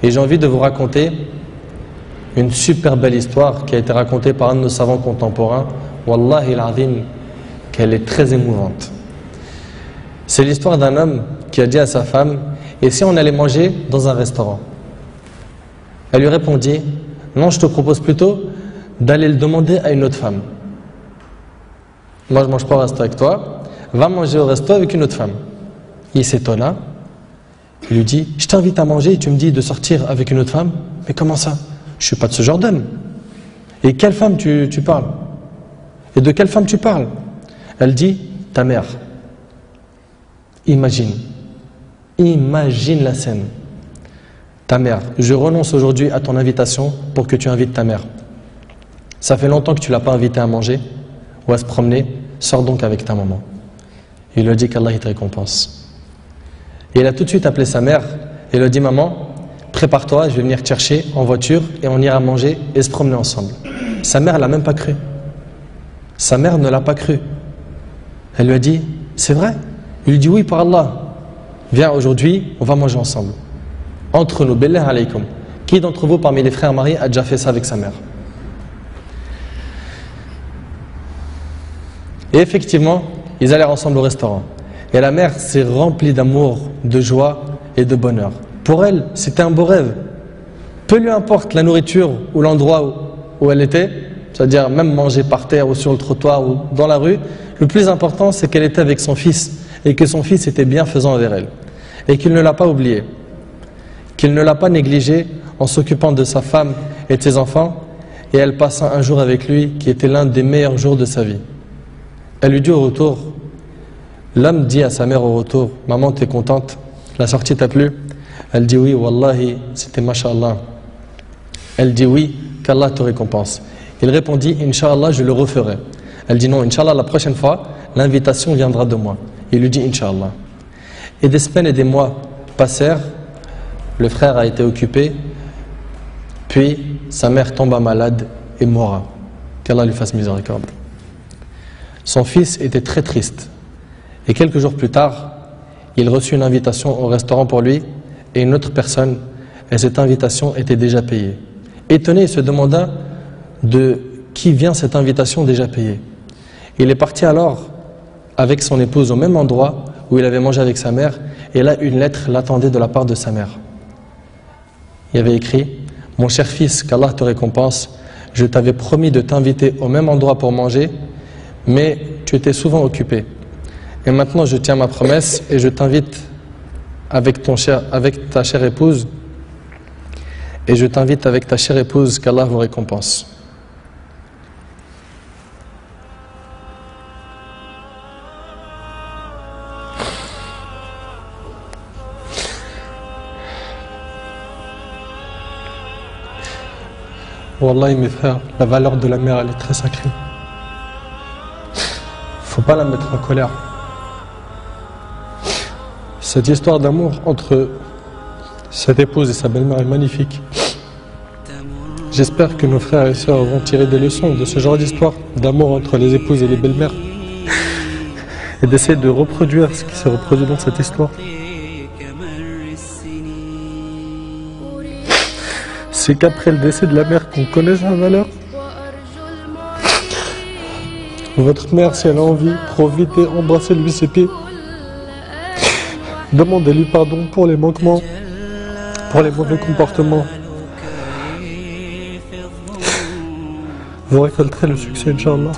Et j'ai envie de vous raconter une super belle histoire qui a été racontée par un de nos savants contemporains. Wallahi al-azim, qu'elle est très émouvante. C'est l'histoire d'un homme qui a dit à sa femme: et si on allait manger dans un restaurant? Elle lui répondit: non, je te propose plutôt d'aller le demander à une autre femme. Moi je mange pas au resto avec toi, va manger au resto avec une autre femme. Il s'étonna, il lui dit: je t'invite à manger et tu me dis de sortir avec une autre femme? Mais comment ça? Je suis pas de ce genre d'homme. Et quelle femme tu parles? Et de quelle femme tu parles? Elle dit: ta mère. Imagine la scène. Ta mère, je renonce aujourd'hui à ton invitation pour que tu invites ta mère. Ça fait longtemps que tu ne l'as pas invitée à manger ou à se promener, sors donc avec ta maman. Il lui a dit qu'Allah te récompense. Et il a tout de suite appelé sa mère et lui a dit: maman, prépare-toi, je vais venir te chercher en voiture et on ira manger et se promener ensemble. Sa mère ne l'a même pas cru. Sa mère ne l'a pas cru. Elle lui a dit: c'est vrai? Il lui dit: oui, par Allah. Viens aujourd'hui, on va manger ensemble. Entre nous, billah alaykum. Qui d'entre vous parmi les frères mariés a déjà fait ça avec sa mère? Et effectivement, ils allèrent ensemble au restaurant. Et la mère s'est remplie d'amour, de joie et de bonheur. Pour elle, c'était un beau rêve. Peu lui importe la nourriture ou l'endroit où elle était, c'est-à-dire même manger par terre ou sur le trottoir ou dans la rue, le plus important c'est qu'elle était avec son fils et que son fils était bienfaisant envers elle. Et qu'il ne l'a pas oublié, qu'il ne l'a pas négligé en s'occupant de sa femme et de ses enfants, et elle passa un jour avec lui qui était l'un des meilleurs jours de sa vie. Elle lui dit au retour, l'homme dit à sa mère au retour: maman, t'es contente? La sortie t'a plu? Elle dit: oui, wallahi, c'était mashallah. Elle dit: oui, qu'Allah te récompense. Il répondit: Inch'Allah, je le referai. Elle dit: non, Inch'Allah, la prochaine fois, l'invitation viendra de moi. Il lui dit: Inch'Allah. Et des semaines et des mois passèrent, le frère a été occupé, puis sa mère tomba malade et mourra. Qu'Allah lui fasse miséricorde. Son fils était très triste. Et quelques jours plus tard, il reçut une invitation au restaurant pour lui et une autre personne, et cette invitation était déjà payée. Étonné, il se demanda de qui vient cette invitation déjà payée. Il est parti alors avec son épouse au même endroit où il avait mangé avec sa mère, et là une lettre l'attendait de la part de sa mère. Il y avait écrit: mon cher fils, qu'Allah te récompense, je t'avais promis de t'inviter au même endroit pour manger, mais tu étais souvent occupé. Et maintenant je tiens ma promesse et je t'invite avec ta chère épouse, et je t'invite avec ta chère épouse, qu'Allah vous récompense. Wallahi mes frères, la valeur de la mère elle est très sacrée. Faut pas la mettre en colère. Cette histoire d'amour entre cette épouse et sa belle-mère est magnifique. J'espère que nos frères et sœurs vont tirer des leçons de ce genre d'histoire d'amour entre les épouses et les belles-mères et d'essayer de reproduire ce qui s'est reproduit dans cette histoire. C'est qu'après le décès de la mère qu'on connaît sa valeur. Votre mère, si elle a envie, profitez, embrassez-lui ses pieds. Demandez-lui pardon pour les manquements, pour les mauvais comportements. Vous récolterez le succès, Inch'Allah.